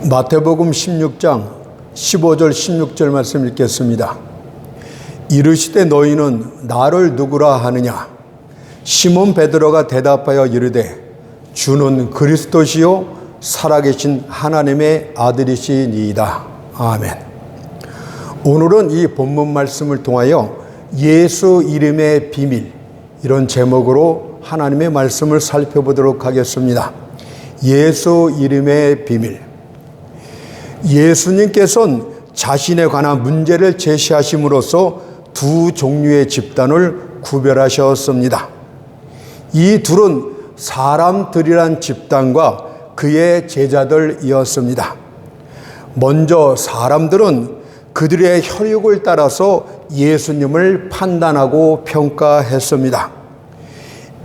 마태복음 16장 15절 16절 말씀 읽겠습니다. 이르시되 너희는 나를 누구라 하느냐? 시몬 베드로가 대답하여 이르되 주는 그리스도시요 살아계신 하나님의 아들이시니이다. 아멘. 오늘은 이 본문 말씀을 통하여 예수 이름의 비밀, 이런 제목으로 하나님의 말씀을 살펴보도록 하겠습니다. 예수 이름의 비밀. 예수님께서는 자신에 관한 문제를 제시하심으로써 두 종류의 집단을 구별하셨습니다. 이 둘은 사람들이란 집단과 그의 제자들이었습니다. 먼저 사람들은 그들의 혈육을 따라서 예수님을 판단하고 평가했습니다.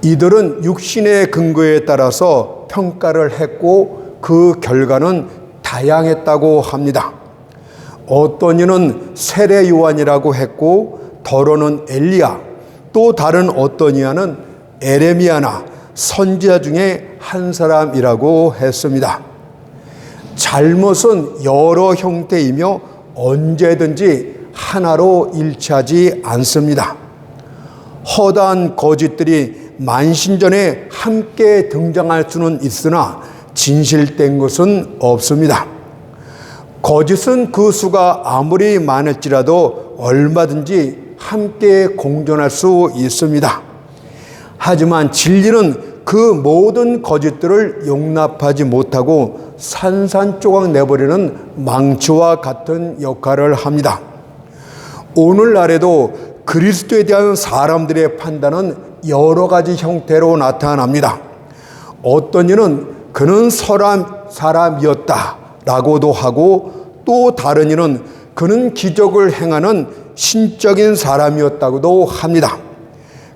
이들은 육신의 근거에 따라서 평가를 했고 그 결과는 다양했다고 합니다. 어떤 이는 세례 요한이라고 했고 더러는 엘리야, 또 다른 어떤 이하는 에레미야나 선지자 중에 한 사람이라고 했습니다. 잘못은 여러 형태이며 언제든지 하나로 일치하지 않습니다. 허다한 거짓들이 만신전에 함께 등장할 수는 있으나 진실된 것은 없습니다. 거짓은 그 수가 아무리 많을지라도 얼마든지 함께 공존할 수 있습니다. 하지만 진리는 그 모든 거짓들을 용납하지 못하고 산산조각 내버리는 망치와 같은 역할을 합니다. 오늘날에도 그리스도에 대한 사람들의 판단은 여러 가지 형태로 나타납니다. 어떤 이는 그는 사람이었다라고도 하고, 또 다른 이는 그는 기적을 행하는 신적인 사람이었다고도 합니다.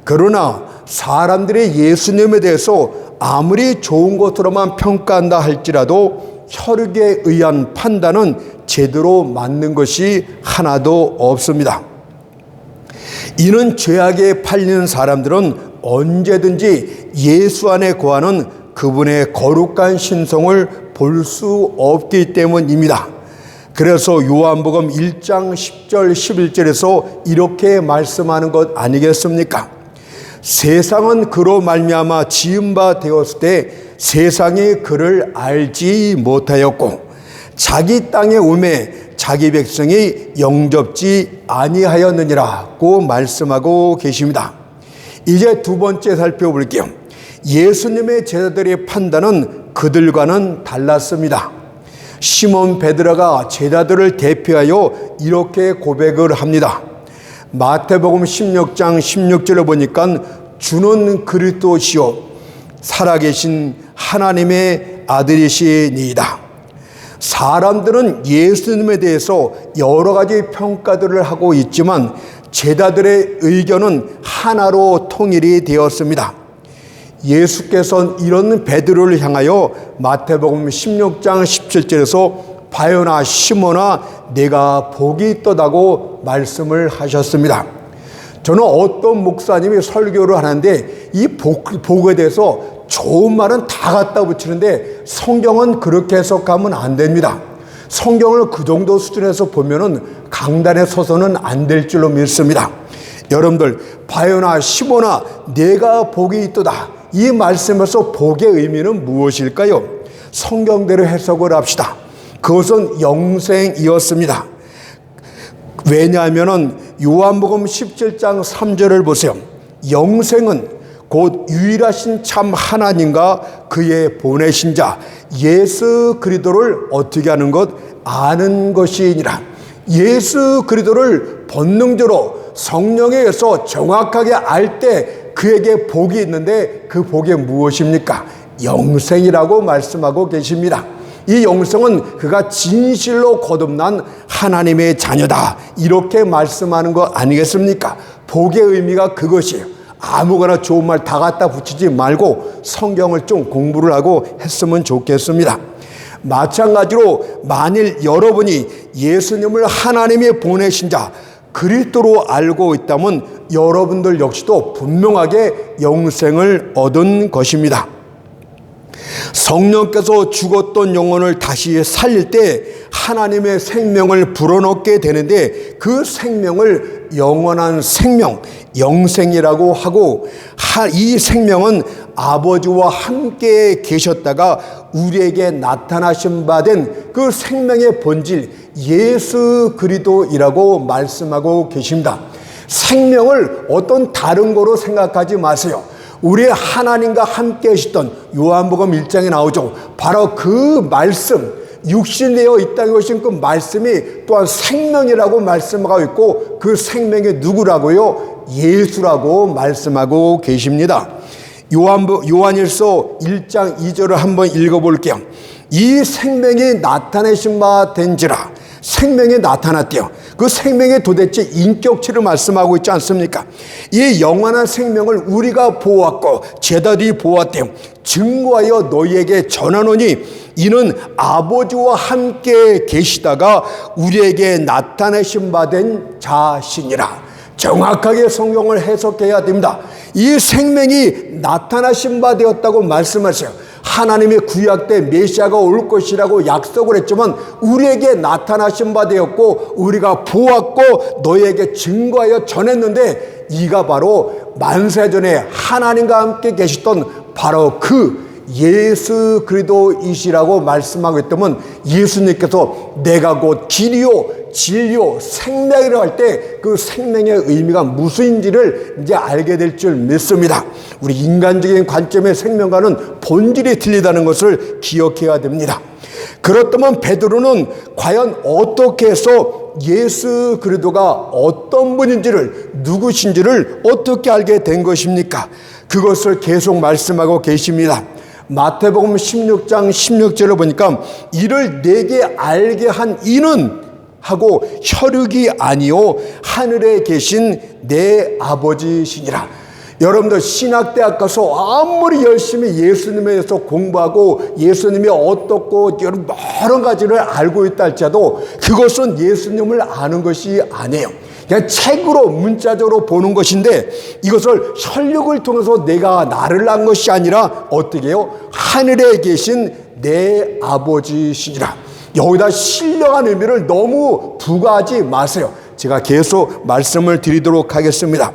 그러나 사람들이 예수님에 대해서 아무리 좋은 것으로만 평가한다 할지라도 혈육에 의한 판단은 제대로 맞는 것이 하나도 없습니다. 이는 죄악에 팔리는 사람들은 언제든지 예수 안에 거하는 그분의 거룩한 신성을 볼 수 없기 때문입니다. 그래서 요한복음 1장 10절 11절에서 이렇게 말씀하는 것 아니겠습니까? 세상은 그로 말미암아 지은 바 되었을 때 세상이 그를 알지 못하였고 자기 땅에 오매 자기 백성이 영접지 아니하였느니라고 말씀하고 계십니다. 이제 두 번째 살펴볼게요. 예수님의 제자들의 판단은 그들과는 달랐습니다. 시몬 베드로가 제자들을 대표하여 이렇게 고백을 합니다. 마태복음 16장 16절을 보니까 주는 그리스도시요 살아계신 하나님의 아들이시니이다. 사람들은 예수님에 대해서 여러 가지 평가들을 하고 있지만 제자들의 의견은 하나로 통일이 되었습니다. 예수께서는 이런 베드로를 향하여 마태복음 16장 17절에서 바요나 시몬아 내가 복이 있도다고 말씀을 하셨습니다. 저는 어떤 목사님이 설교를 하는데 이 복에 대해서 좋은 말은 다 갖다 붙이는데 성경은 그렇게 해석하면 안 됩니다. 성경을 그 정도 수준에서 보면은 강단에 서서는 안 될 줄로 믿습니다. 여러분들 바요나 시몬아 내가 복이 있도다, 이 말씀에서 복의 의미는 무엇일까요? 성경대로 해석을 합시다. 그것은 영생이었습니다. 왜냐하면 요한복음 17장 3절을 보세요. 영생은 곧 유일하신 참 하나님과 그의 보내신 자 예수 그리스도를 어떻게 하는 것? 아는 것이니라. 예수 그리스도를 본능적으로 성령에 의해서 정확하게 알 때 그에게 복이 있는데 그 복이 무엇입니까? 영생이라고 말씀하고 계십니다. 이 영생은 그가 진실로 거듭난 하나님의 자녀다, 이렇게 말씀하는 거 아니겠습니까? 복의 의미가 그것이에요. 아무거나 좋은 말 다 갖다 붙이지 말고 성경을 좀 공부를 하고 했으면 좋겠습니다. 마찬가지로 만일 여러분이 예수님을 하나님이 보내신 자 그리스도로 알고 있다면 여러분들 역시도 분명하게 영생을 얻은 것입니다. 성령께서 죽었던 영혼을 다시 살릴 때 하나님의 생명을 불어넣게 되는데 그 생명을 영원한 생명, 영생이라고 하고, 이 생명은 아버지와 함께 계셨다가 우리에게 나타나신 바 된 그 생명의 본질 예수 그리스도이라고 말씀하고 계십니다. 생명을 어떤 다른 거로 생각하지 마세요. 우리 하나님과 함께 계시던 요한복음 1장에 나오죠. 바로 그 말씀, 육신되어 이 땅에 오신 그 말씀이 또한 생명이라고 말씀하고 있고, 그 생명이 누구라고요? 예수라고 말씀하고 계십니다. 요한일서 1장 2절을 한번 읽어볼게요. 이 생명이 나타내신 바 된지라. 생명이 나타났대요. 그 생명의 도대체 인격체를 말씀하고 있지 않습니까? 이 영원한 생명을 우리가 보았고 제자들이 보았대요. 증거하여 너희에게 전하노니 이는 아버지와 함께 계시다가 우리에게 나타내신 바 된 자신이라. 정확하게 성경을 해석해야 됩니다. 이 생명이 나타나신 바 되었다고 말씀하세요. 하나님의 구약 때 메시아가 올 것이라고 약속을 했지만 우리에게 나타나신 바 되었고 우리가 보았고 너희에게 증거하여 전했는데, 이가 바로 만세전에 하나님과 함께 계셨던 바로 그 예수 그리스도이시라고 말씀하고 있다면, 예수님께서 내가 곧 길이요 진리요 생명이라고 할 때 그 생명의 의미가 무엇인지를 이제 알게 될 줄 믿습니다. 우리 인간적인 관점의 생명과는 본질이 틀리다는 것을 기억해야 됩니다. 그렇다면 베드로는 과연 어떻게 해서 예수 그리스도가 어떤 분인지를, 누구신지를 어떻게 알게 된 것입니까? 그것을 계속 말씀하고 계십니다. 마태복음 16장 16절을 보니까 이를 내게 알게 한 이는 하고 혈육이 아니요 하늘에 계신 내 아버지시니라. 여러분들 신학대학 가서 아무리 열심히 예수님에 대해서 공부하고 예수님이 어떻고 여러 가지를 알고 있다 할지라도 그것은 예수님을 아는 것이 아니에요. 그냥 책으로 문자적으로 보는 것인데, 이것을 혈육을 통해서 내가 나를 안 것이 아니라 어떻게 해요? 하늘에 계신 내 아버지시니라. 여기다 신령한 의미를 너무 부과하지 마세요. 제가 계속 말씀을 드리도록 하겠습니다.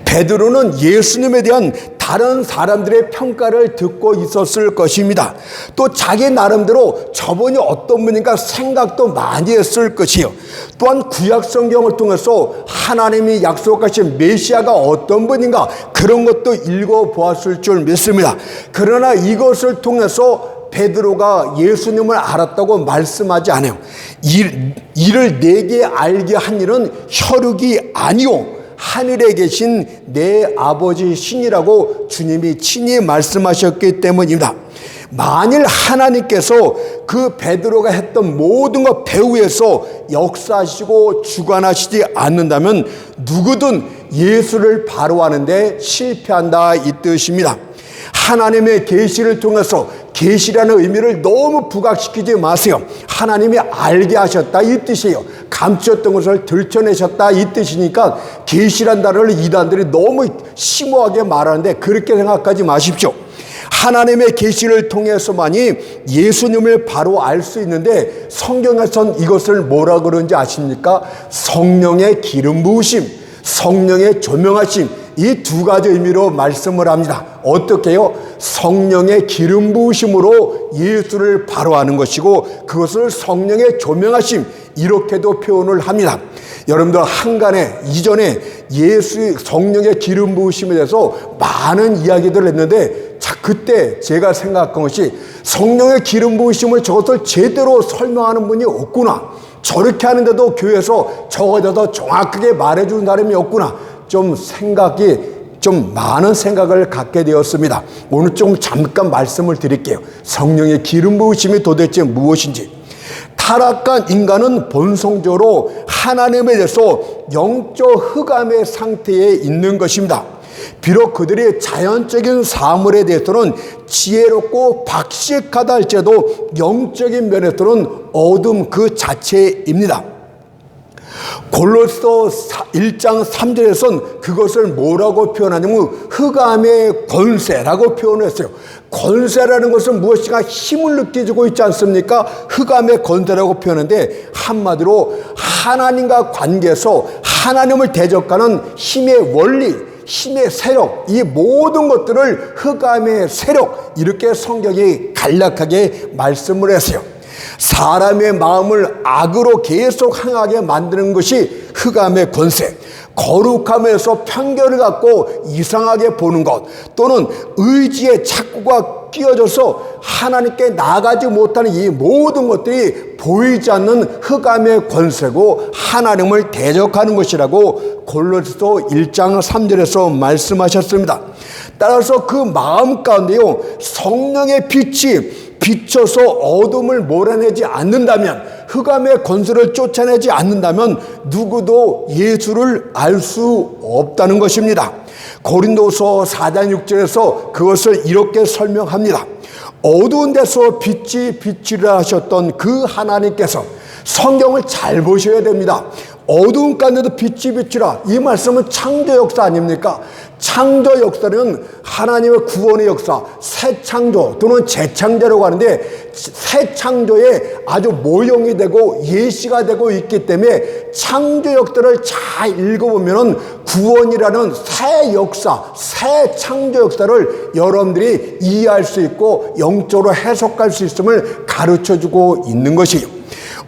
베드로는 예수님에 대한 다른 사람들의 평가를 듣고 있었을 것입니다. 또 자기 나름대로 저분이 어떤 분인가 생각도 많이 했을 것이에요. 또한 구약 성경을 통해서 하나님이 약속하신 메시아가 어떤 분인가 그런 것도 읽어보았을 줄 믿습니다. 그러나 이것을 통해서 베드로가 예수님을 알았다고 말씀하지 않아요. 이를 내게 알게 한 일은 혈육이 아니오 하늘에 계신 내 아버지 신이라고 주님이 친히 말씀하셨기 때문입니다. 만일 하나님께서 그 베드로가 했던 모든 것 배후에서 역사하시고 주관하시지 않는다면 누구든 예수를 바로 하는데 실패한다 이 뜻입니다. 하나님의 계시를 통해서, 계시라는 의미를 너무 부각시키지 마세요. 하나님이 알게 하셨다 이 뜻이에요. 감추었던 것을 들춰내셨다 이 뜻이니까 계시란 단어를 이단들이 너무 심오하게 말하는데 그렇게 생각하지 마십시오. 하나님의 계시를 통해서만이 예수님을 바로 알 수 있는데, 성경에선 이것을 뭐라 그러는지 아십니까? 성령의 기름 부으심, 성령의 조명하심, 이 두 가지 의미로 말씀을 합니다. 어떻게 해요? 성령의 기름 부으심으로 예수를 바로 아는 것이고, 그것을 성령의 조명하심, 이렇게도 표현을 합니다. 여러분들 한간에 이전에 예수 성령의 기름 부으심에 대해서 많은 이야기들을 했는데, 그때 제가 생각한 것이 성령의 기름 부으심을 저것을 제대로 설명하는 분이 없구나, 저렇게 하는데도 교회에서 저거에 대해서 정확하게 말해주는 사람이 없구나, 좀 많은 생각을 갖게 되었습니다. 오늘 좀 잠깐 말씀을 드릴게요. 성령의 기름 부으심이 도대체 무엇인지. 타락한 인간은 본성적으로 하나님에 대해서 영적 흑암의 상태에 있는 것입니다. 비록 그들의 자연적인 사물에 대해서는 지혜롭고 박식하다 할지라도 영적인 면에서는 어둠 그 자체입니다. 골로새 1장 3절에서는 그것을 뭐라고 표현하냐면 흑암의 권세라고 표현했어요. 권세라는 것은 무엇인가 힘을 느껴지고 있지 않습니까? 흑암의 권세라고 표현하는데 한마디로 하나님과 관계에서 하나님을 대적하는 힘의 원리, 힘의 세력, 이 모든 것들을 흑암의 세력, 이렇게 성경이 간략하게 말씀을 했어요. 사람의 마음을 악으로 계속 향하게 만드는 것이 흑암의 권세, 거룩함에서 편견을 갖고 이상하게 보는 것, 또는 의지의 착고가 끼어져서 하나님께 나가지 못하는 이 모든 것들이 보이지 않는 흑암의 권세고 하나님을 대적하는 것이라고 골로새서 1장 3절에서 말씀하셨습니다. 따라서 그 마음 가운데요, 성령의 빛이 비춰서 어둠을 몰아내지 않는다면, 흑암의 권세를 쫓아내지 않는다면 누구도 예수를 알 수 없다는 것입니다. 고린도서 4장 6절에서 그것을 이렇게 설명합니다. 어두운 데서 빛이 비치라 하셨던 그 하나님께서, 성경을 잘 보셔야 됩니다. 어두운 가운데도 빛이 비치라, 이 말씀은 창조 역사 아닙니까? 창조 역사는 하나님의 구원의 역사, 새 창조 또는 재창조라고 하는데, 새 창조에 아주 모형이 되고 예시가 되고 있기 때문에 창조 역사를 잘 읽어보면 구원이라는 새 역사, 새 창조 역사를 여러분들이 이해할 수 있고 영적으로 해석할 수 있음을 가르쳐주고 있는 것이에요.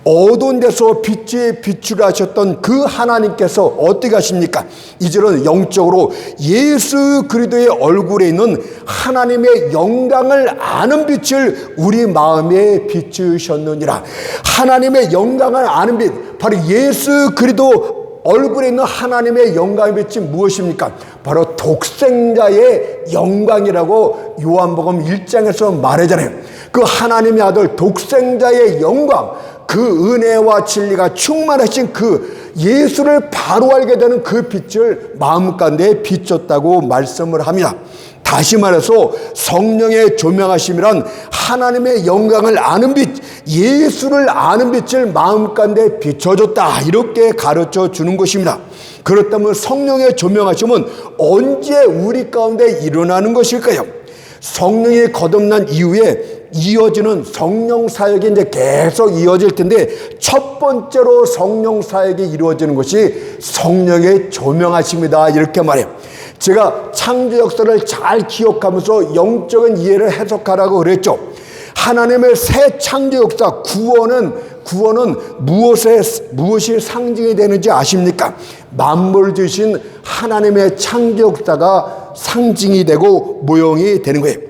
어두운 데서 빛이 비추라 하셨던 그 하나님께서 어떻게 하십니까? 이제는 영적으로 예수 그리스도의 얼굴에 있는 하나님의 영광을 아는 빛을 우리 마음에 비추셨느니라. 하나님의 영광을 아는 빛, 바로 예수 그리스도 얼굴에 있는 하나님의 영광의 빛이 무엇입니까? 바로 독생자의 영광이라고 요한복음 1장에서 말하잖아요. 그 하나님의 아들 독생자의 영광, 그 은혜와 진리가 충만하신 그 예수를 바로 알게 되는 그 빛을 마음 가운데 비췄다고 말씀을 합니다. 다시 말해서 성령의 조명하심이란 하나님의 영광을 아는 빛, 예수를 아는 빛을 마음 가운데 비춰줬다, 이렇게 가르쳐 주는 것입니다. 그렇다면 성령의 조명하심은 언제 우리 가운데 일어나는 것일까요? 성령이 거듭난 이후에 이어지는 성령 사역이 이제 계속 이어질 텐데, 첫 번째로 성령 사역이 이루어지는 것이 성령의 조명하심이다, 이렇게 말해요. 제가 창조 역사를 잘 기억하면서 영적인 이해를 해석하라고 그랬죠. 하나님의 새 창조 역사, 구원은 무엇이 상징이 되는지 아십니까? 만물을 지으신 하나님의 창조 역사가 상징이 되고 모형이 되는 거예요.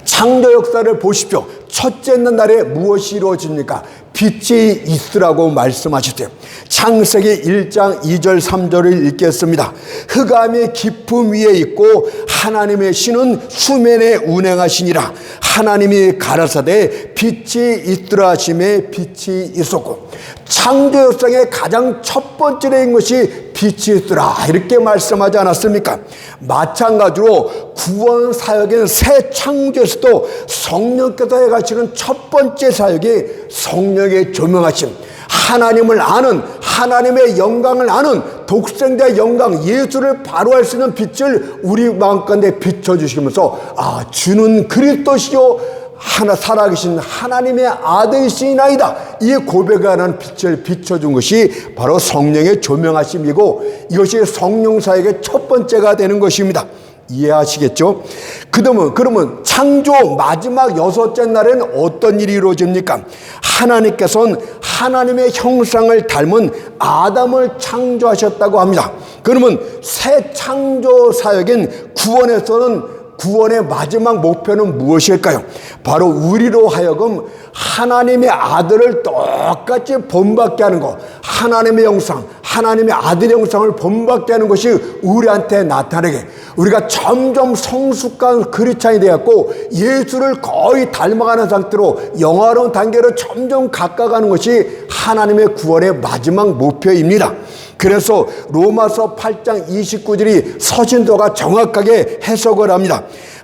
창조 역사를 보십시오. 첫째 날에 무엇이 이루어집니까? 빛이 있으라고 말씀하셨어요. 창세기 1장 2절 3절을 읽겠습니다. 흑암이 깊음 위에 있고 하나님의 신은 수면에 운행하시니라. 하나님이 가라사대 빛이 있으라 하심에 빛이 있었고, 창조 역사의 가장 첫 번째인 것이 빛이 있으라, 이렇게 말씀하지 않았습니까? 마찬가지로 구원 사역인 새 창조에서도 성령께서 해가시는 첫 번째 사역이 성령의 조명하심, 하나님을 아는, 하나님의 영광을 아는 독생자의 영광, 예수를 바로 알 수 있는 빛을 우리 마음 가운데 비춰주시면서, 아, 주는 그리스도시요 하나 살아계신 하나님의 아들이시나이다, 이 고백하는 빛을 비춰준 것이 바로 성령의 조명하심이고, 이것이 성령 사역의 첫 번째가 되는 것입니다. 이해하시겠죠? 그러면 창조 마지막 여섯째 날에는 어떤 일이 이루어집니까? 하나님께서는 하나님의 형상을 닮은 아담을 창조하셨다고 합니다. 그러면 새 창조 사역인 구원에서는 구원의 마지막 목표는 무엇일까요? 바로 우리로 하여금 하나님의 아들을 똑같이 본받게 하는 것, 하나님의 형상, 하나님의 아들의 형상을 본받게 하는 것이 우리한테 나타나게, 우리가 점점 성숙한 그리스도인이 되었고 예수를 거의 닮아가는 상태로 영화로운 단계로 점점 가까워가는 것이 하나님의 구원의 마지막 목표입니다. 그래서 로마서 8장 29절이 서신도가 정확하게 해석을 합니다.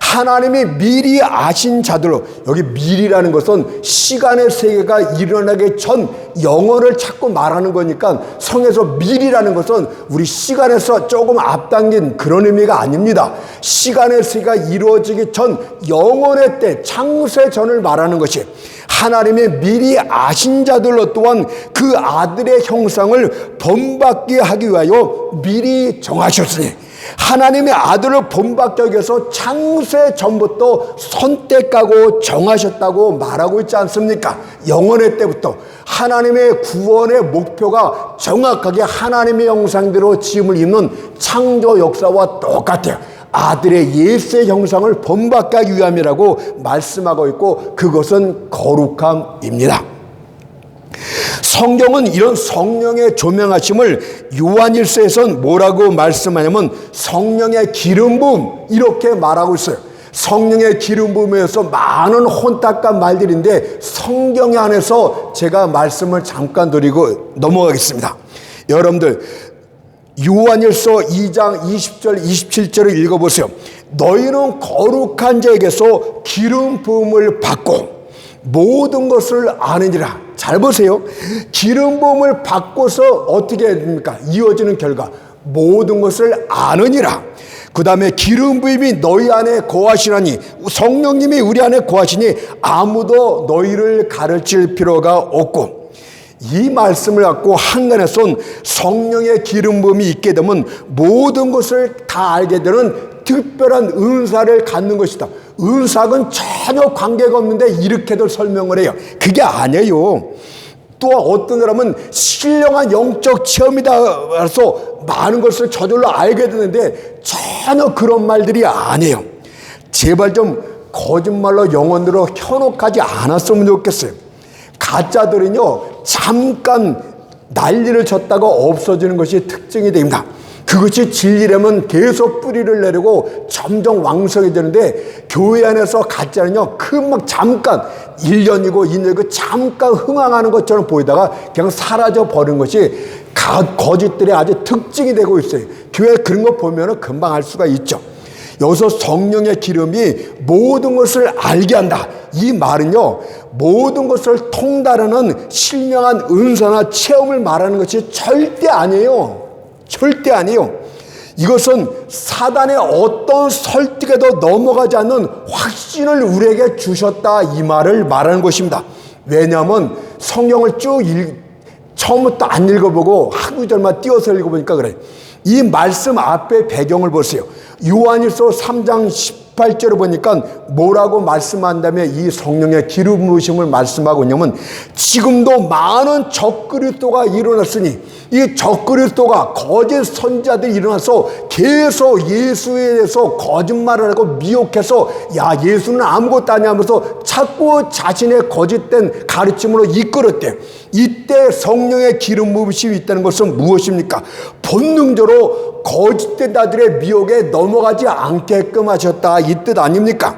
하나님이 미리 아신 자들로, 여기 미리라는 것은 시간의 세계가 일어나기 전 영혼을 자꾸 말하는 거니까 성에서 미리라는 것은 우리 시간에서 조금 앞당긴 그런 의미가 아닙니다. 시간의 세계가 이루어지기 전 영혼의 때, 창세 전을 말하는 것이 하나님의 미리 아신 자들로 또한 그 아들의 형상을 본받게 하기 위하여 미리 정하셨으니, 하나님의 아들을 본받기 위해서 창세 전부터 선택하고 정하셨다고 말하고 있지 않습니까? 영원의 때부터 하나님의 구원의 목표가 정확하게 하나님의 형상대로 지음을 입는 창조 역사와 똑같아요. 아들의 예수의 형상을 본받게 하기 위함이라고 말씀하고 있고, 그것은 거룩함입니다. 성경은 이런 성령의 조명하심을 요한일서에서는 뭐라고 말씀하냐면 성령의 기름 부음, 이렇게 말하고 있어요. 성령의 기름 부음에서 많은 혼탁한 말들인데 성경 안에서 제가 말씀을 잠깐 드리고 넘어가겠습니다. 여러분들 요한일서 2장 20절 27절을 읽어보세요. 너희는 거룩한 자에게서 기름 부음을 받고 모든 것을 아느니라. 잘 보세요. 기름 부음을 받고서 어떻게 됩니까? 이어지는 결과 모든 것을 아느니라. 그 다음에 기름 부음이 너희 안에 거하시나니, 성령님이 우리 안에 거하시니 아무도 너희를 가르칠 필요가 없고, 이 말씀을 갖고 한간에선 성령의 기름 부음이 있게 되면 모든 것을 다 알게 되는 특별한 은사를 갖는 것이다. 은사는 전혀 관계가 없는데 이렇게도 설명을 해요. 그게 아니에요. 또 어떤 사람은 신령한 영적 체험이다 해서 많은 것을 저절로 알게 되는데 전혀 그런 말들이 아니에요. 제발 좀 거짓말로 영혼으로 현혹하지 않았으면 좋겠어요. 가짜들은요, 잠깐 난리를 쳤다가 없어지는 것이 특징이 됩니다. 그것이 진리라면 계속 뿌리를 내리고 점점 왕성해지는데, 교회 안에서 가짜는요, 막 잠깐 1년이고 2년이고 잠깐 흥황하는 것처럼 보이다가 그냥 사라져 버린 것이 거짓들의 아주 특징이 되고 있어요. 교회 그런 거 보면 금방 알 수가 있죠. 여기서 성령의 기름이 모든 것을 알게 한다. 이 말은요, 모든 것을 통달하는 신령한 은사나 체험을 말하는 것이 절대 아니에요. 절대 아니에요. 이것은 사단의 어떤 설득에도 넘어가지 않는 확신을 우리에게 주셨다, 이 말을 말하는 것입니다. 왜냐하면 성경을 쭉 처음부터 안 읽어보고 한 구절만 띄워서 읽어보니까 그래요. 이 말씀 앞에 배경을 보세요. 요한일서 3장 18절을 보니까 뭐라고 말씀한다면 이 성령의 기름 부으심을 말씀하고 있냐면, 지금도 많은 적그리스도가 일어났으니, 이 적그리스도가 거짓 선지자들이 일어나서 계속 예수에 대해서 거짓말을 하고 미혹해서 야, 예수는 아무것도 아니야 하면서 자꾸 자신의 거짓된 가르침으로 이끌었대. 이때 성령의 기름 부으심이 있다는 것은 무엇입니까? 본능적으로 거짓된 자들의 미혹에 넘어가지 않게끔 하셨다, 이 뜻 아닙니까?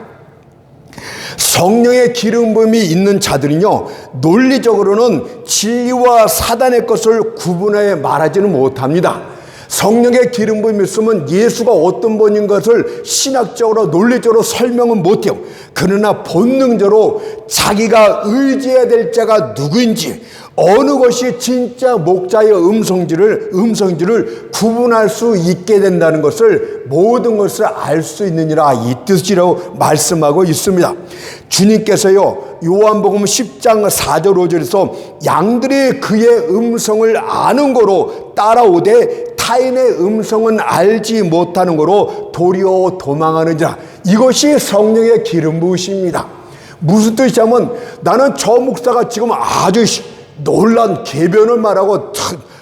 성령의 기름 부음이 있는 자들은요, 논리적으로는 진리와 사단의 것을 구분해 말하지는 못합니다. 성령의 기름 부음이 있으면 예수가 어떤 분인 것을 신학적으로 논리적으로 설명은 못해요. 그러나 본능적으로 자기가 의지해야 될 자가 누구인지, 어느 것이 진짜 목자의 음성지를 구분할 수 있게 된다는 것을, 모든 것을 알 수 있느니라, 이 뜻이라고 말씀하고 있습니다. 주님께서요, 요한복음 10장 4절 5절에서 양들이 그의 음성을 아는 거로 따라오되 타인의 음성은 알지 못하는 거로 도리어 도망하느니라. 이것이 성령의 기름 부으심입니다. 무슨 뜻이냐면, 나는 저 목사가 지금 아주 놀란 개변을 말하고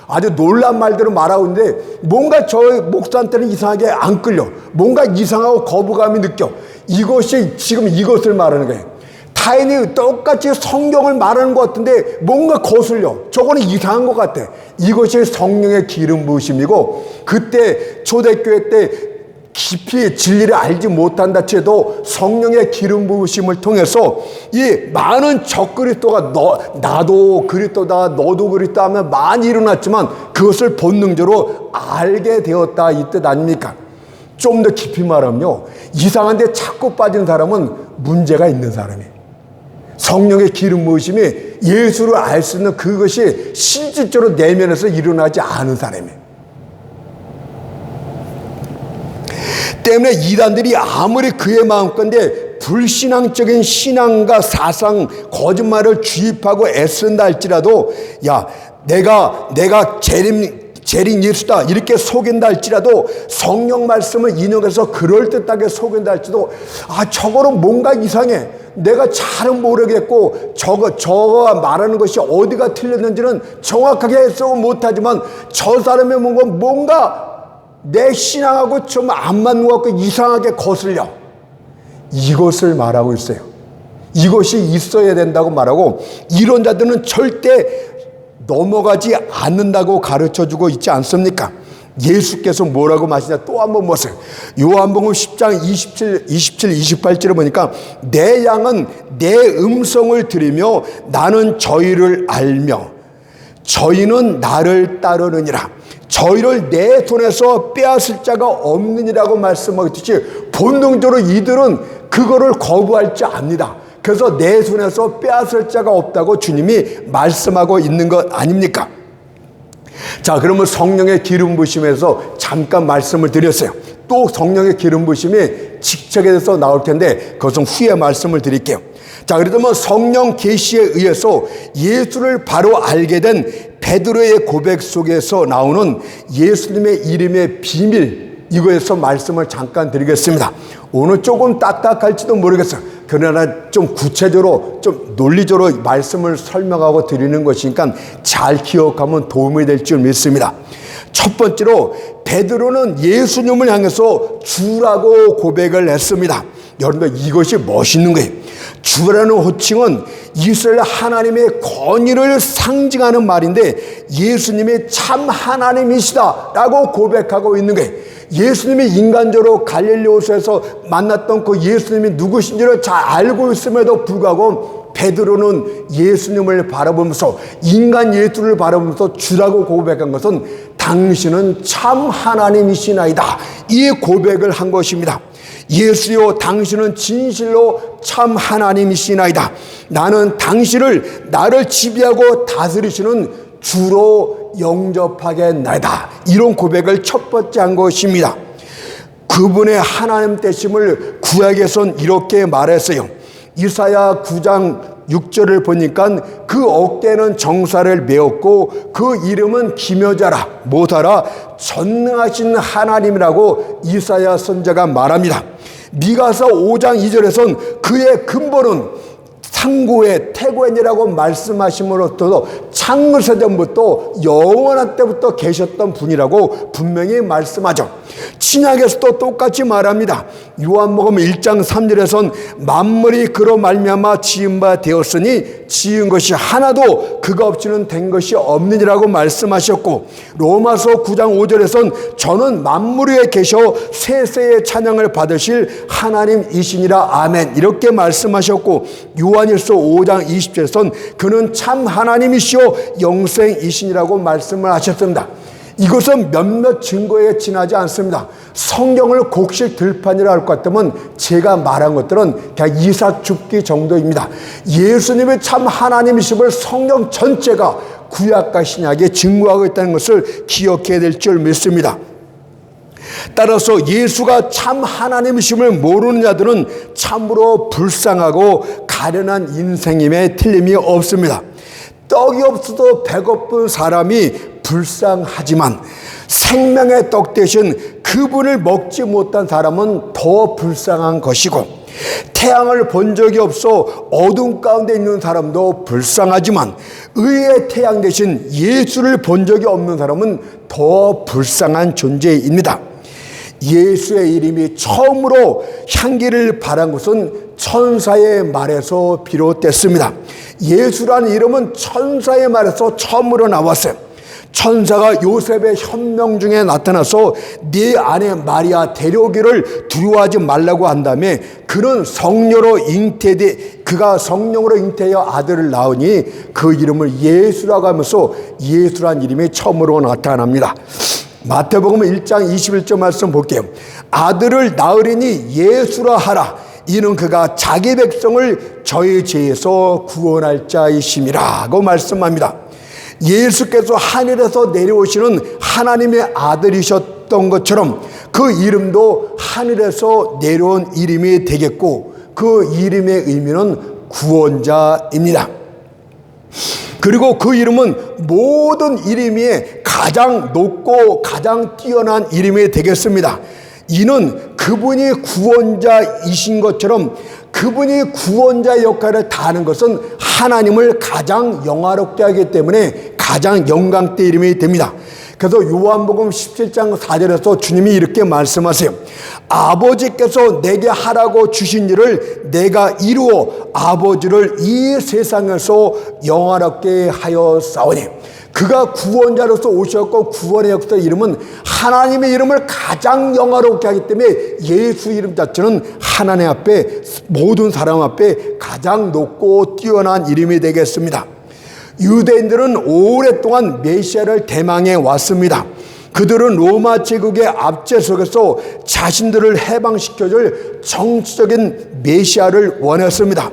아주 놀란 말들을 말하고 있는데 뭔가 저 목사한테는 이상하게 안 끌려. 뭔가 이상하고 거부감이 느껴. 이것이 지금 이것을 말하는 거예요. 타인이 똑같이 성경을 말하는 것 같은데 뭔가 거슬려. 저거는 이상한 것 같아. 이것이 성령의 기름 부으심이고, 그때 초대교회 때 깊이 진리를 알지 못한다 해도 성령의 기름 부으심을 통해서 이 많은 적그리스도가 나도 그리스도다, 너도 그리스도 하면 많이 일어났지만 그것을 본능적으로 알게 되었다, 이 뜻 아닙니까? 좀 더 깊이 말하면요, 이상한데 자꾸 빠진 사람은 문제가 있는 사람이에요. 성령의 기름 부으심이 예수를 알 수 있는 그것이 실질적으로 내면에서 일어나지 않은 사람이에요. 때문에 이단들이 아무리 그의 마음건데 불신앙적인 신앙과 사상, 거짓말을 주입하고 애쓴다 할지라도, 야, 내가 재림 예수다 이렇게 속인다 할지라도, 성령 말씀을 인용해서 그럴듯하게 속인다 할지라도, 저거는 뭔가 이상해, 내가 잘은 모르겠고 저거가 말하는 것이 어디가 틀렸는지는 정확하게 해석은 못하지만 저 사람의 뭔가 내 신앙하고 좀 안 맞는 것 같고 이상하게 거슬려, 이것을 말하고 있어요. 이것이 있어야 된다고 말하고, 이런 자들은 절대 넘어가지 않는다고 가르쳐주고 있지 않습니까? 예수께서 뭐라고 마시냐 또 한 번 보세요. 요한복음 10장 27, 28절을 보니까, 내 양은 내 음성을 들으며 나는 저희를 알며 저희는 나를 따르느니라. 저희를 내 손에서 빼앗을 자가 없느니라고 말씀하듯이, 본능적으로 이들은 그거를 거부할 줄 압니다. 그래서 내 손에서 빼앗을 자가 없다고 주님이 말씀하고 있는 것 아닙니까? 자, 그러면 성령의 기름 부으심에서 잠깐 말씀을 드렸어요. 또 성령의 기름 부으심이 직책에 대해서 나올 텐데 그것은 후에 말씀을 드릴게요. 자, 그렇다면 성령 계시에 의해서 예수를 바로 알게 된 베드로의 고백 속에서 나오는 예수님의 이름의 비밀, 이거에서 말씀을 잠깐 드리겠습니다. 오늘 조금 딱딱할지도 모르겠어요. 그러나 좀 구체적으로, 좀 논리적으로 말씀을 설명하고 드리는 것이니까 잘 기억하면 도움이 될 줄 믿습니다. 첫 번째로, 베드로는 예수님을 향해서 주라고 고백을 했습니다. 여러분들, 이것이 멋있는 거예요. 주라는 호칭은 이스라엘 하나님의 권위를 상징하는 말인데, 예수님이 참 하나님이시다라고 고백하고 있는 거예요. 예수님이 인간적으로 갈릴리 호수에서 만났던 그 예수님이 누구신지를 잘 알고 있음에도 불구하고 베드로는 예수님을 바라보면서, 인간 예수를 바라보면서 주라고 고백한 것은 당신은 참 하나님이시나이다, 이 고백을 한 것입니다. 예수여, 당신은 진실로 참 하나님이시나이다. 나는 당신을 나를 지배하고 다스리시는 주로 영접하겠나이다. 이런 고백을 첫 번째 한 것입니다. 그분의 하나님 되심을 구약에선 이렇게 말했어요. 이사야 9장 6절을 보니까, 그 어깨는 정사를 메었고 그 이름은 기묘자라, 못하라, 전능하신 하나님이라고 이사야 선지자가 말합니다. 미가서 5장 2절에선 그의 근본은 상고의 태고엔이라고 말씀하심으로써 창세전부터 영원한 때부터 계셨던 분이라고 분명히 말씀하죠. 신약에서도 똑같이 말합니다. 요한복음 1장 3절에선 만물이 그로 말미암아 지은 바 되었으니 지은 것이 하나도 그가 없이는 된 것이 없느니라고 말씀하셨고, 로마서 9장 5절에선 저는 만물 위에 계셔 세세의 찬양을 받으실 하나님이시니라, 아멘, 이렇게 말씀하셨고, 요한일서 5장 20절에선 그는 참 하나님이시오 영생이시니라고 말씀을 하셨습니다. 이것은 몇몇 증거에 지나지 않습니다. 성경을 곡식 들판이라 할 것 같으면 제가 말한 것들은 그냥 이삭 줍기 정도입니다. 예수님의 참 하나님이심을 성경 전체가 구약과 신약에 증거하고 있다는 것을 기억해야 될 줄 믿습니다. 따라서 예수가 참 하나님이심을 모르는 자들은 참으로 불쌍하고 가련한 인생임에 틀림이 없습니다. 떡이 없어도 배고픈 사람이 불쌍하지만 생명의 떡 대신 그분을 먹지 못한 사람은 더 불쌍한 것이고, 태양을 본 적이 없어 어둠 가운데 있는 사람도 불쌍하지만 의의 태양 대신 예수를 본 적이 없는 사람은 더 불쌍한 존재입니다. 예수의 이름이 처음으로 향기를 발한 것은 천사의 말에서 비롯됐습니다. 예수라는 이름은 천사의 말에서 처음으로 나왔어요. 천사가 요셉의 현명 중에 나타나서 네 아내 마리아 데려오기를 두려워하지 말라고 한 다음에 그가 성령으로 잉태하여 아들을 낳으니 그 이름을 예수라고 하면서 예수라는 이름이 처음으로 나타납니다. 마태복음 1장 21절 말씀 볼게요. 아들을 낳으리니 예수라 하라. 이는 그가 자기 백성을 저희 죄에서 구원할 자이심이라고 말씀합니다. 예수께서 하늘에서 내려오시는 하나님의 아들이셨던 것처럼 그 이름도 하늘에서 내려온 이름이 되겠고, 그 이름의 의미는 구원자입니다. 그리고 그 이름은 모든 이름 위에 가장 높고 가장 뛰어난 이름이 되겠습니다. 이는 그분이 구원자이신 것처럼 그분이 구원자 역할을 다하는 것은 하나님을 가장 영화롭게 하기 때문에 가장 영광대 이름이 됩니다. 그래서 요한복음 17장 4절에서 주님이 이렇게 말씀하세요. 아버지께서 내게 하라고 주신 일을 내가 이루어 아버지를 이 세상에서 영화롭게 하여 싸우니. 그가 구원자로서 오셨고 구원의 역사 이름은 하나님의 이름을 가장 영화롭게 하기 때문에 예수 이름 자체는 하나님 앞에, 모든 사람 앞에 가장 높고 뛰어난 이름이 되겠습니다. 유대인들은 오랫동안 메시아를 대망해 왔습니다. 그들은 로마 제국의 압제 속에서 자신들을 해방시켜줄 정치적인 메시아를 원했습니다.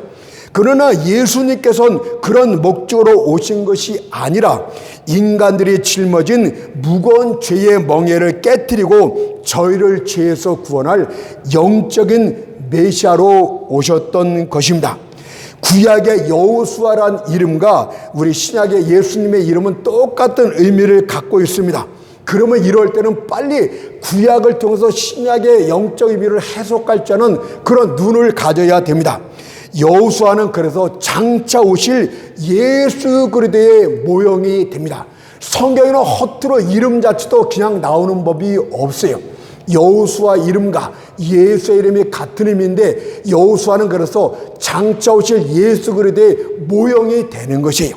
그러나 예수님께서는 그런 목적으로 오신 것이 아니라 인간들이 짊어진 무거운 죄의 멍에를 깨뜨리고 저희를 죄에서 구원할 영적인 메시아로 오셨던 것입니다. 구약의 여호수아란 이름과 우리 신약의 예수님의 이름은 똑같은 의미를 갖고 있습니다. 그러면 이럴 때는 빨리 구약을 통해서 신약의 영적 의미를 해석할 줄 아는 그런 눈을 가져야 됩니다. 여호수아는 그래서 장차 오실 예수 그리스도의 모형이 됩니다. 성경에는 허투루 이름 자체도 그냥 나오는 법이 없어요. 여호수아 이름과 예수의 이름이 같은 의미인데 여호수아는 그래서 장차 오실 예수 그리스도의 모형이 되는 것이에요.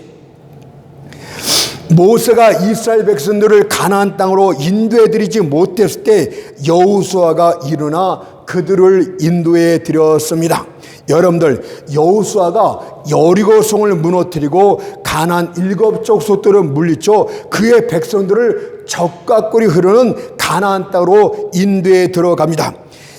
모세가 이스라엘 백성들을 가나안 땅으로 인도해 드리지 못했을 때 여호수아가 일어나 그들을 인도해 드렸습니다. 여러분들, 여호수아가 여리고성을 무너뜨리고 가나안 7족 속들을 물리쳐 그의 백성들을 적과 꿀이 흐르는 가나안 땅으로 인도해 들어갑니다.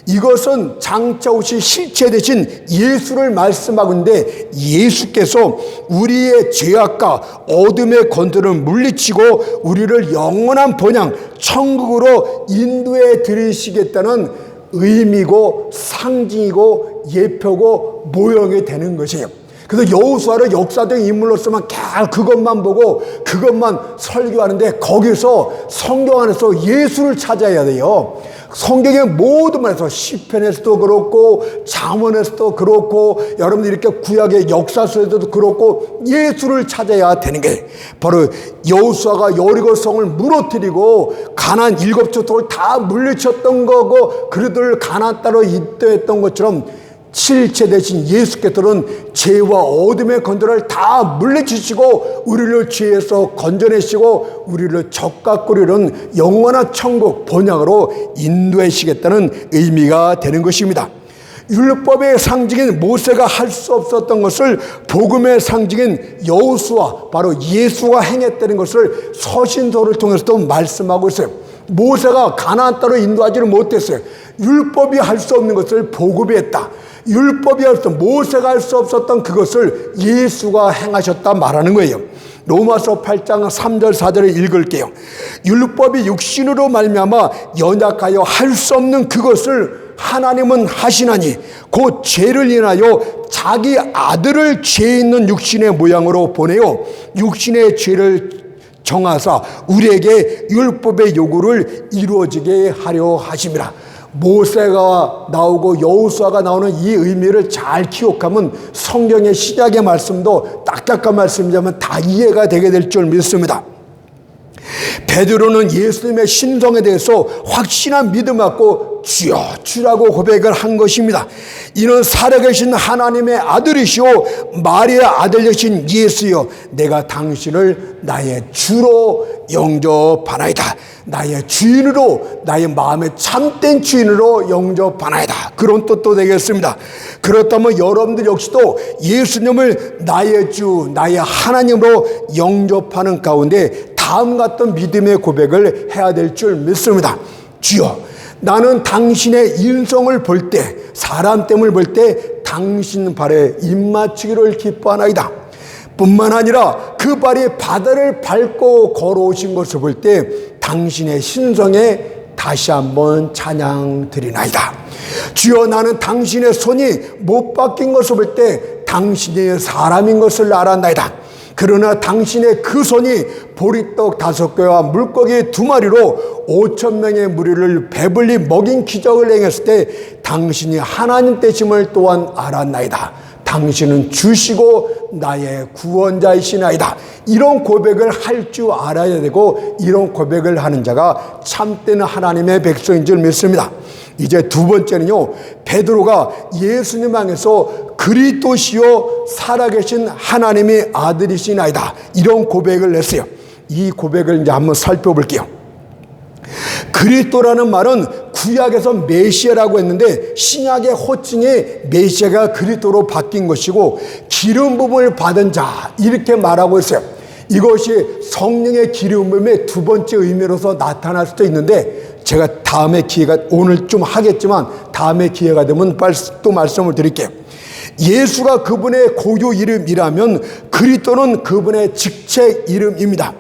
이것은 장차 오실 실체 대신 예수를 말씀하고 있는데 예수께서 우리의 죄악과 어둠의 권세를 물리치고 우리를 영원한 번영 천국으로 인도해 드리시겠다는 의미고 상징이고 예표고 모형이 되는 것이에요. 그래서 여호수아를 역사적 인물로서만 계속 그것만 보고 그것만 설교하는데 거기서 성경 안에서 예수를 찾아야 돼요. 성경의 모든 말에서 시편에서도 그렇고 잠언에서도 그렇고 여러분들 이렇게 구약의 역사 속에서도 그렇고 예수를 찾아야 되는 게 바로 여호수아가 여리고성을 무너뜨리고 가나안 7족을 다 물리쳤던 거고 그들을 가나안 땅으로 인도했던 것처럼 실체 대신 예수께서는 죄와 어둠의 건조를 다 물리치시고 우리를 죄에서 건져내시고 우리를 적과 꿀이는 영원한 천국 본향으로 인도하시겠다는 의미가 되는 것입니다. 율법의 상징인 모세가 할 수 없었던 것을 복음의 상징인 여호수아 바로 예수가 행했다는 것을 서신서를 통해서도 말씀하고 있어요. 모세가 가나안 땅으로 인도하지를 못했어요. 율법이 할 수 없는 것을 복음이 했다. 율법이 할 수, 모세가 할 수 없었던 그것을 예수가 행하셨다 말하는 거예요. 로마서 8장 3절 4절을 읽을게요. 율법이 육신으로 말미암아 연약하여 할 수 없는 그것을 하나님은 하시나니 곧 죄를 인하여 자기 아들을 죄 있는 육신의 모양으로 보내어 육신의 죄를 정하사 우리에게 율법의 요구를 이루어지게 하려 하심이라. 모세가 나오고 여호수아가 나오는 이 의미를 잘 기억하면 성경의 시작의 말씀도 딱딱한 말씀이지만 다 이해가 되게 될 줄 믿습니다. 베드로는 예수님의 신성에 대해서 확신한 믿음 갖고 주여 주라고 고백을 한 것입니다. 이는 살아계신 하나님의 아들이시오 마리아 아들 되신 예수여 내가 당신을 나의 주로 영접하나이다. 나의 주인으로 나의 마음의 참된 주인으로 영접하나이다. 그런 뜻도 되겠습니다. 그렇다면 여러분들 역시도 예수님을 나의 주 나의 하나님으로 영접하는 가운데 다음 같은 믿음의 고백을 해야 될 줄 믿습니다. 주여 나는 당신의 인성을 볼 때, 사람 됨을 볼 때 당신 발에 입맞추기를 기뻐하나이다. 뿐만 아니라 그 발이 바다를 밟고 걸어오신 것을 볼 때 당신의 신성에 다시 한번 찬양 드리나이다. 주여, 나는 당신의 손이 못 바뀐 것을 볼 때 당신이 사람인 것을 알았나이다. 그러나 당신의 그 손이 보리떡 5개와 물고기 2마리로 5,000명의 무리를 배불리 먹인 기적을 행했을 때 당신이 하나님 되심을 또한 알았나이다. 당신은 주시고 나의 구원자이시나이다. 이런 고백을 할 줄 알아야 되고, 이런 고백을 하는 자가 참된 하나님의 백성인 줄 믿습니다. 이제 두 번째는요, 베드로가 예수님 향해서 그리스도시요 살아계신 하나님의 아들이시나이다, 이런 고백을 했어요. 이 고백을 이제 한번 살펴볼게요. 그리스도라는 말은 구약에서 메시아라고 했는데 신약의 호칭이 메시아가 그리스도로 바뀐 것이고, 기름 부음을 받은 자, 이렇게 말하고 있어요. 이것이 성령의 기름 부음의 두 번째 의미로서 나타날 수도 있는데, 제가 다음에 기회가, 오늘 좀 하겠지만 다음에 기회가 되면 또 말씀을 드릴게요. 예수가 그분의 고유 이름이라면 그리스도는 그분의 직책 이름입니다.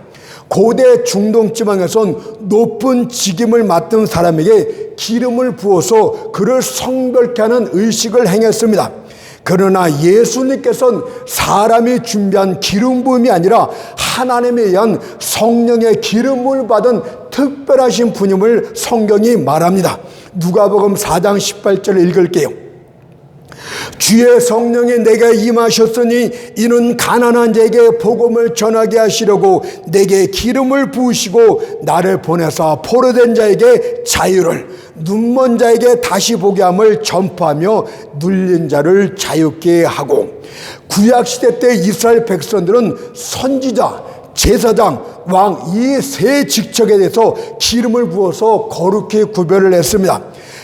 고대 중동 지방에선 높은 직임을 맡은 사람에게 기름을 부어서 그를 성별케 하는 의식을 행했습니다. 그러나 예수님께서는 사람이 준비한 기름 부음이 아니라 하나님에 의한 성령의 기름을 받은 특별하신 분임을 성경이 말합니다. 누가복음 4장 18절을 읽을게요. 주의 성령이 내게 임하셨으니 이는 가난한 자에게 복음을 전하게 하시려고 내게 기름을 부으시고 나를 보내사 포로된 자에게 자유를, 눈먼 자에게 다시 보게 함을 전파하며 눌린 자를 자유케 하고. 구약시대 때 이스라엘 백성들은 선지자, 제사장, 왕, 이 세 직책에 대해서 기름을 부어서 거룩히 구별을 했습니다.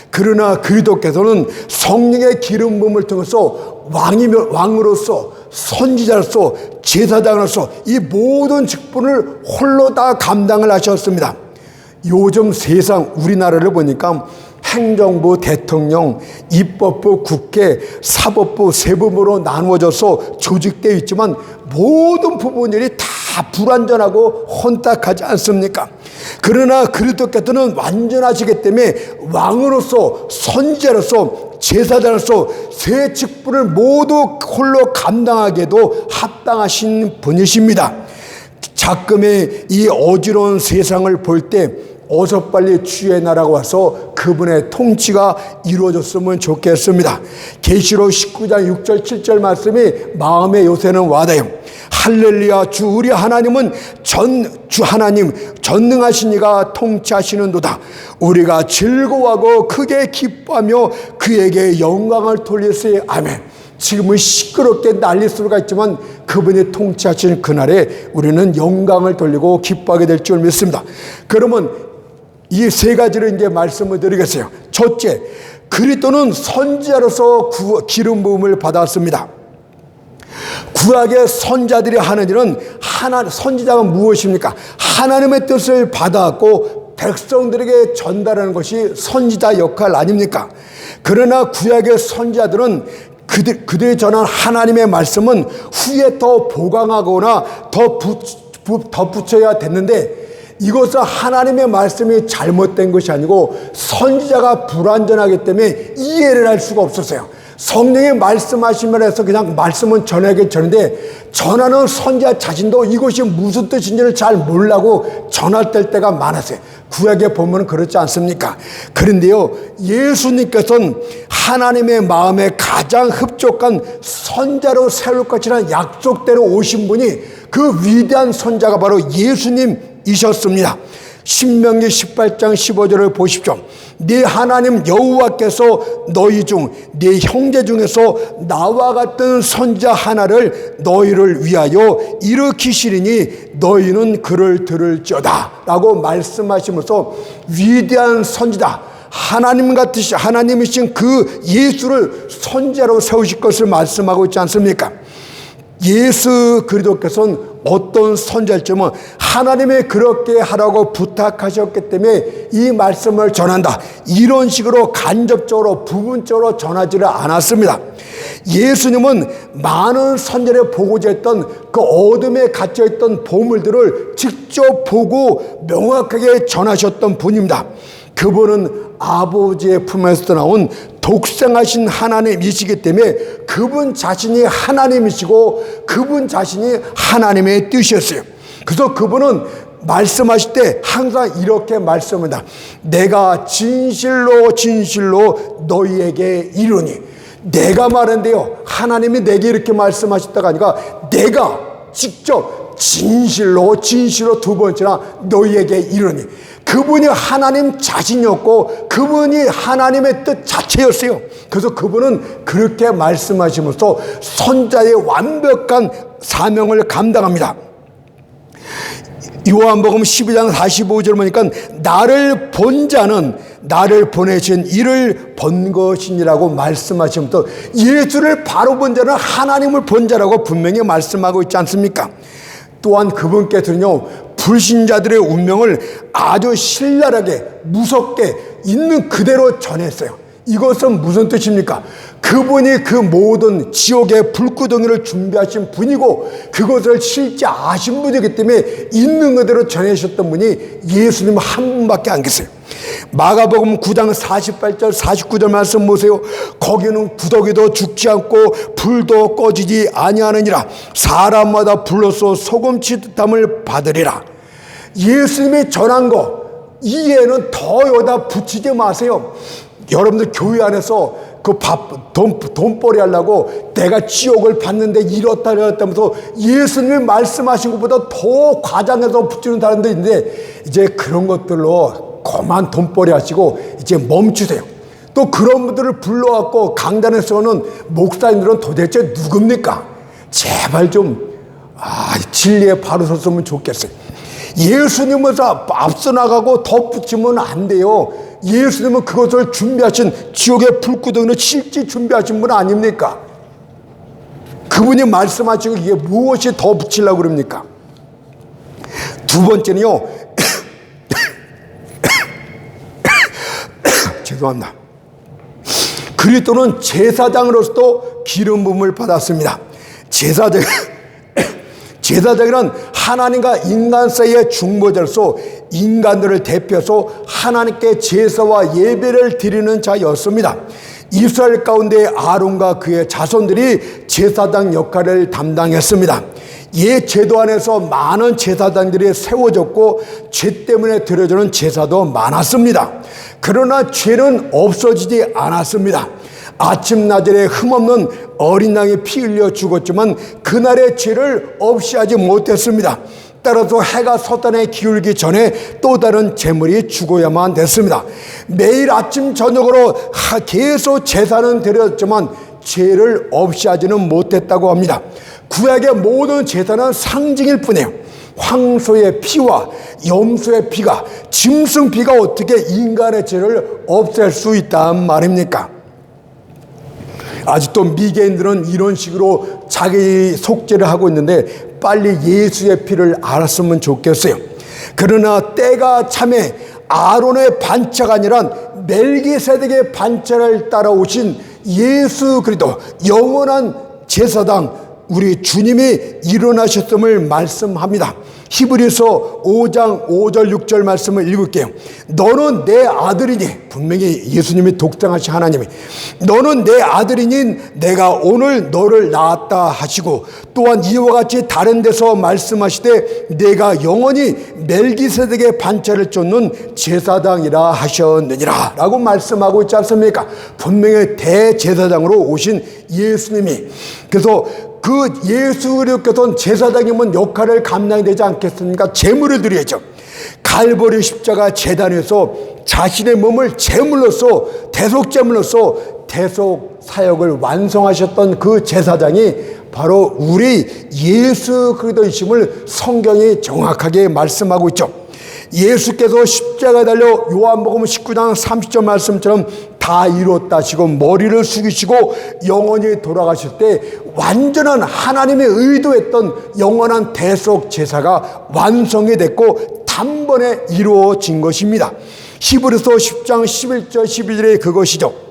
그러나 그리스도께서는 성령의 기름 부음을 통해서 왕으로서, 선지자로서, 제사장으로서 이 모든 직분을 홀로 다 감당을 하셨습니다. 요즘 세상 우리나라를 보니까 행정부, 대통령, 입법부, 국회, 사법부 세 부분으로 나누어져서 조직되어 있지만 모든 부분들이 다 불완전하고 혼탁하지 않습니까? 그러나 그리스도께서는 완전하시기 때문에 왕으로서, 선지자로서, 제사장으로서 세 직분을 모두 홀로 감당하기에도 합당하신 분이십니다. 작금의 이 어지러운 세상을 볼 때 어서 빨리 주의 나라가 와서 그분의 통치가 이루어졌으면 좋겠습니다. 계시록 19장 6절 7절 말씀이 마음에 요새는 와닿아요. 할렐루야, 주 우리 하나님은 주 하나님 전능하신 이가 통치하시는도다. 우리가 즐거워하고 크게 기뻐하며 그에게 영광을 돌리세. 아멘. 지금은 시끄럽게 난리 소리가 있지만 그분이 통치하시는 그날에 우리는 영광을 돌리고 기뻐하게 될 줄 믿습니다. 그러면 이 세 가지를 이제 말씀을 드리겠어요. 첫째, 그리스도는 선지자로서 기름 부음을 받았습니다. 구약의 선자들이 하는 일은 선지자가 무엇입니까? 하나님의 뜻을 받아갖고 백성들에게 전달하는 것이 선지자 역할 아닙니까? 그러나 구약의 선지자들은 그들이 전한 하나님의 말씀은 후에 더 보강하거나 더 덧붙여야 됐는데, 이것은 하나님의 말씀이 잘못된 것이 아니고 선지자가 불완전하기 때문에 이해를 할 수가 없었어요. 성령이 말씀하시면 해서 그냥 말씀은 전하게 전인데, 전하는 선지자 자신도 이것이 무슨 뜻인지를 잘 모르고 전할 때가 많았어요. 구약에 보면 그렇지 않습니까? 그런데요, 예수님께서는 하나님의 마음에 가장 흡족한 선자로 세울 것이라는 약속대로 오신 분이, 그 위대한 선자가 바로 예수님이셨습니다. 신명기 18장 15절을 보십시오. 네 하나님 여호와께서 너희 중 네 형제 중에서 나와 같은 선지자 하나를 너희를 위하여 일으키시리니 너희는 그를 들을지어다 라고 말씀하시면서 위대한 선지자, 하나님이신 그 예수를 선지자로 세우실 것을 말씀하고 있지 않습니까? 예수 그리스도께서는 어떤 선지자였지만 하나님이 그렇게 하라고 부탁하셨기 때문에 이 말씀을 전한다, 이런 식으로 간접적으로 부분적으로 전하지를 않았습니다. 예수님은 많은 선지자를 보고자 했던 그 어둠에 갇혀있던 보물들을 직접 보고 명확하게 전하셨던 분입니다. 그분은 아버지의 품에서 나온 독생하신 하나님이시기 때문에 그분 자신이 하나님이시고 그분 자신이 하나님의 뜻이었어요. 그래서 그분은 말씀하실 때 항상 이렇게 말씀합니다. 내가 진실로 진실로 너희에게 이르니. 내가 말한대요. 하나님이 내게 이렇게 말씀하셨다가 아니라 내가 직접 진실로 진실로 두 번째나 너희에게 이르니. 그분이 하나님 자신이었고 그분이 하나님의 뜻 자체였어요. 그래서 그분은 그렇게 말씀하시면서 선자의 완벽한 사명을 감당합니다. 요한복음 12장 45절 보니까 나를 본 자는 나를 보내신 이를 본 것이니라고 말씀하시면서 예수를 바로 본 자는 하나님을 본 자라고 분명히 말씀하고 있지 않습니까? 또한 그분께서는요, 불신자들의 운명을 아주 신랄하게 무섭게 있는 그대로 전했어요. 이것은 무슨 뜻입니까? 그분이 그 모든 지옥의 불구덩이를 준비하신 분이고 그것을 실제 아신 분이기 때문에 있는 그대로 전해주셨던 분이 예수님 한 분밖에 안 계세요. 마가복음 9장 48절 49절 말씀 보세요. 거기는 구더기도 죽지 않고 불도 꺼지지 아니하느니라. 사람마다 불로써 소금치 듯함을 받으리라. 예수님이 전한 거 이에는 더 여기다 붙이지 마세요. 여러분들 교회 안에서 그 돈벌이 하려고 내가 지옥을 받는데 이렇다 하면서 예수님이 말씀하신 것보다 더 과장해서 붙이는 사람들이 있는데 이제 그런 것들로 그만 돈벌이 하시고 이제 멈추세요. 또 그런 분들을 불러갖고 강단에서는 목사님들은 도대체 누굽니까? 제발 좀 진리에 바로 섰으면 좋겠어요. 예수님에서 앞서 나가고 덧붙이면 안 돼요. 예수님은 그것을 준비하신 지옥의 불구덩이를 실제 준비하신 분 아닙니까? 그분이 말씀하시고 이게 무엇이 더 붙이려고 그럽니까? 두 번째는요, 죄송합니다. 그리스도는 제사장으로서도 기름 부음을 받았습니다. 제사장이란 하나님과 인간 사이의 중보자로서 인간들을 대표해서 하나님께 제사와 예배를 드리는 자였습니다. 이스라엘 가운데 아론과 그의 자손들이 제사장 역할을 담당했습니다. 옛 제도 안에서 많은 제사장들이 세워졌고 죄 때문에 드려지는 제사도 많았습니다. 그러나 죄는 없어지지 않았습니다. 아침나절에 흠없는 어린 양이 피 흘려 죽었지만 그날의 죄를 없이 하지 못했습니다. 따라서 해가 서단에 기울기 전에 또 다른 제물이 죽어야만 됐습니다. 매일 아침 저녁으로 계속 제사는 드렸지만 죄를 없이 하지는 못했다고 합니다. 구약의 모든 제사는 상징일 뿐이에요. 황소의 피와 염소의 피가, 짐승 피가 어떻게 인간의 죄를 없앨 수 있단 말입니까? 아직도 미개인들은 이런 식으로 자기 속죄를 하고 있는데 빨리 예수의 피를 알았으면 좋겠어요. 그러나 때가 참에 아론의 반차가 아니라 멜기세덱의 반차를 따라오신 예수 그리스도 영원한 제사장 우리 주님이 일어나셨음을 말씀합니다. 히브리서 5장 5절 6절 말씀을 읽을게요. 너는 내 아들이니, 분명히 예수님이 독생하신 하나님이, 너는 내 아들이니 내가 오늘 너를 낳았다 하시고, 또한 이와 같이 다른 데서 말씀하시되 내가 영원히 멜기세덱의 반차를 쫓는 제사장이라 하셨느니라 라고 말씀하고 있지 않습니까? 분명히 대제사장으로 오신 예수님이, 그래서 그 예수 그리스도께서는 제사장이면 역할을 감당해야 되지 않겠습니까? 제물을 드려야죠. 갈보리 십자가 제단에서 자신의 몸을 제물로서 대속제물로서 대속 사역을 완성하셨던 그 제사장이 바로 우리 예수 그리스도이심을 성경이 정확하게 말씀하고 있죠. 예수께서 십자가에 달려 요한복음 19장 30절 말씀처럼 다 이뤘다 하시고 머리를 숙이시고 영원히 돌아가실 때 완전한 하나님의 의도했던 영원한 대속 제사가 완성이 됐고 단번에 이루어진 것입니다. 히브리서 10장 11절 12절에 그것이죠.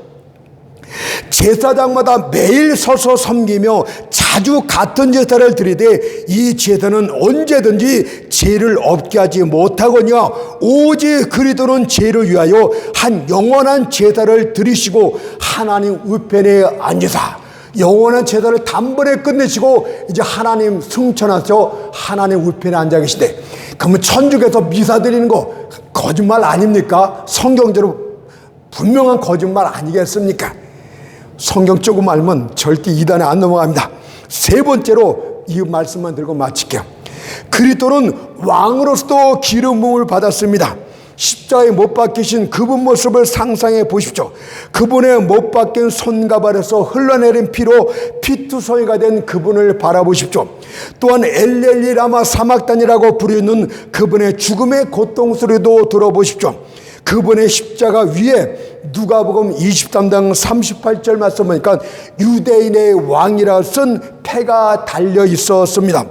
제사장마다 매일 서서 섬기며 자주 같은 제사를 드리되 이 제사는 언제든지 죄를 없게 하지 못하거니와 오직 그리스도는 죄를 위하여 한 영원한 제사를 드리시고 하나님 우편에 앉으사 영원한 제사를 단번에 끝내시고 이제 하나님 승천하셔 하나님 우편에 앉아 계시대. 그러면 천주교에서 미사 드리는 거 거짓말 아닙니까? 성경대로 분명한 거짓말 아니겠습니까? 성경 조금 알면 절대 이단에 안 넘어갑니다. 세 번째로 이 말씀만 들고 마칠게요. 그리스도는 왕으로서도 기름 부음을 받았습니다. 십자가에 못 박히신 그분 모습을 상상해 보십시오. 그분의 못 박힌 손과 발에서 흘러내린 피로 피투성이가 된 그분을 바라보십시오. 또한 엘렐리 라마 사막단이라고 부르는 그분의 죽음의 고통소리도 들어보십시오. 그분의 십자가 위에 누가복음 23장 38절 말씀 보니까 유대인의 왕이라 쓴 패가 달려 있었습니다.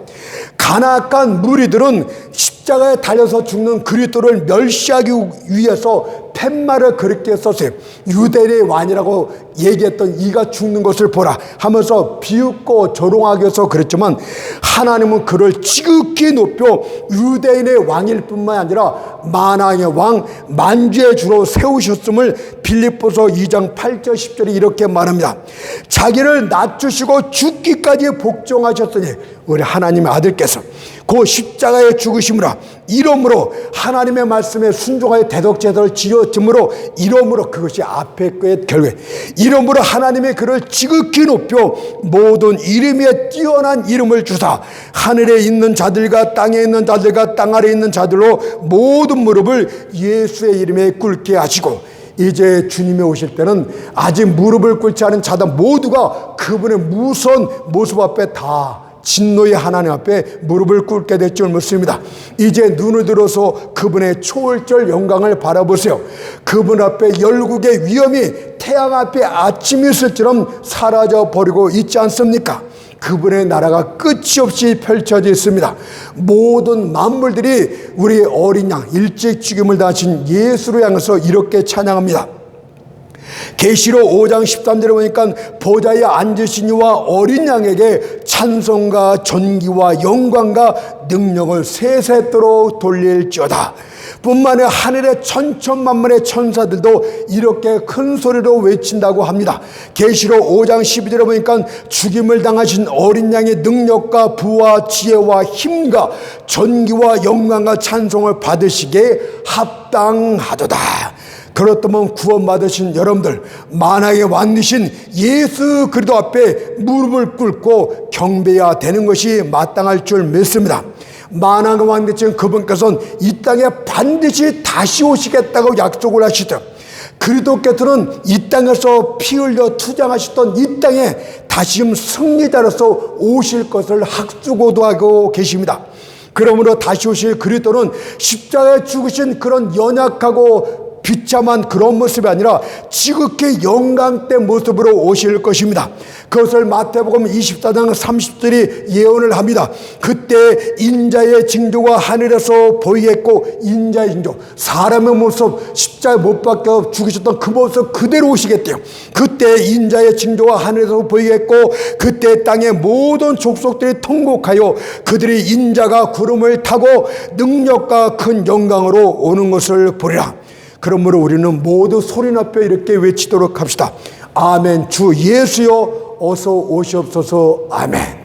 간악한 무리들은 십자가에 달려서 죽는 그리스도를 멸시하기 위해서 팻말을 그렇게 썼어요. 유대인의 왕이라고 얘기했던 이가 죽는 것을 보라 하면서 비웃고 조롱하기 위해서 그랬지만 하나님은 그를 지극히 높여 유대인의 왕일 뿐만 아니라 만왕의 왕 만주의 주로 세우셨음을 빌립보서 2장 8절 10절에 이렇게 말합니다. 자기를 낮추시고 죽기까지 복종하셨으니 우리 하나님의 아들께서 그 십자가에 죽으심으로 이러므로 하나님의 말씀에 순종하여 대속제사를 지어짐으로 이러므로 그것이 앞에 거의 결국 이러므로 하나님의 그를 지극히 높여 모든 이름에 뛰어난 이름을 주사 하늘에 있는 자들과 땅에 있는 자들과 땅 아래에 있는 자들로 모든 무릎을 예수의 이름에 꿇게 하시고 이제 주님이 오실 때는 아직 무릎을 꿇지 않은 자들 모두가 그분의 무서운 모습 앞에 다 진노의 하나님 앞에 무릎을 꿇게 될 줄 믿습니다. 이제 눈을 들어서 그분의 초월절 영광을 바라보세요. 그분 앞에 열국의 위엄이 태양 앞에 아침이 있을처럼 사라져 버리고 있지 않습니까? 그분의 나라가 끝이 없이 펼쳐져 있습니다. 모든 만물들이 우리 어린 양 일찍 죽임을 당하신 예수를 향해서 이렇게 찬양합니다. 계시록 5장 13절에 보니까 보좌에 앉으신 이와 어린 양에게 찬송과 존귀와 영광과 능력을 세세토록 돌릴지어다. 뿐만 아니라 하늘의 천천만만의 천사들도 이렇게 큰 소리로 외친다고 합니다. 계시록 5장 12절에 보니까 죽임을 당하신 어린 양의 능력과 부와 지혜와 힘과 존귀와 영광과 찬송을 받으시기에 합당하도다. 그렇다면 구원받으신 여러분들 만왕의 왕이신 예수 그리스도 앞에 무릎을 꿇고 경배해야 되는 것이 마땅할 줄 믿습니다. 만왕의 왕 되신 그분께서는 이 땅에 반드시 다시 오시겠다고 약속을 하시죠. 그리스도께서는 이 땅에서 피 흘려 투장하셨던 이 땅에 다시 승리자로서 오실 것을 학수고도 하고 계십니다. 그러므로 다시 오실 그리스도는 십자가에 죽으신 그런 연약하고 비참한 그런 모습이 아니라 지극히 영광된 모습으로 오실 것입니다. 그것을 마태복음 24장 30절이 예언을 합니다. 그때 인자의 징조가 하늘에서 보이겠고 인자의 징조 사람의 모습 십자가에 못 박혀 죽으셨던 그 모습 그대로 오시겠대요. 그때 인자의 징조가 하늘에서 보이겠고 그때 땅의 모든 족속들이 통곡하여 그들이 인자가 구름을 타고 능력과 큰 영광으로 오는 것을 보리라. 그러므로 우리는 모두 소리 높여 이렇게 외치도록 합시다. 아멘. 주 예수여 어서 오시옵소서. 아멘.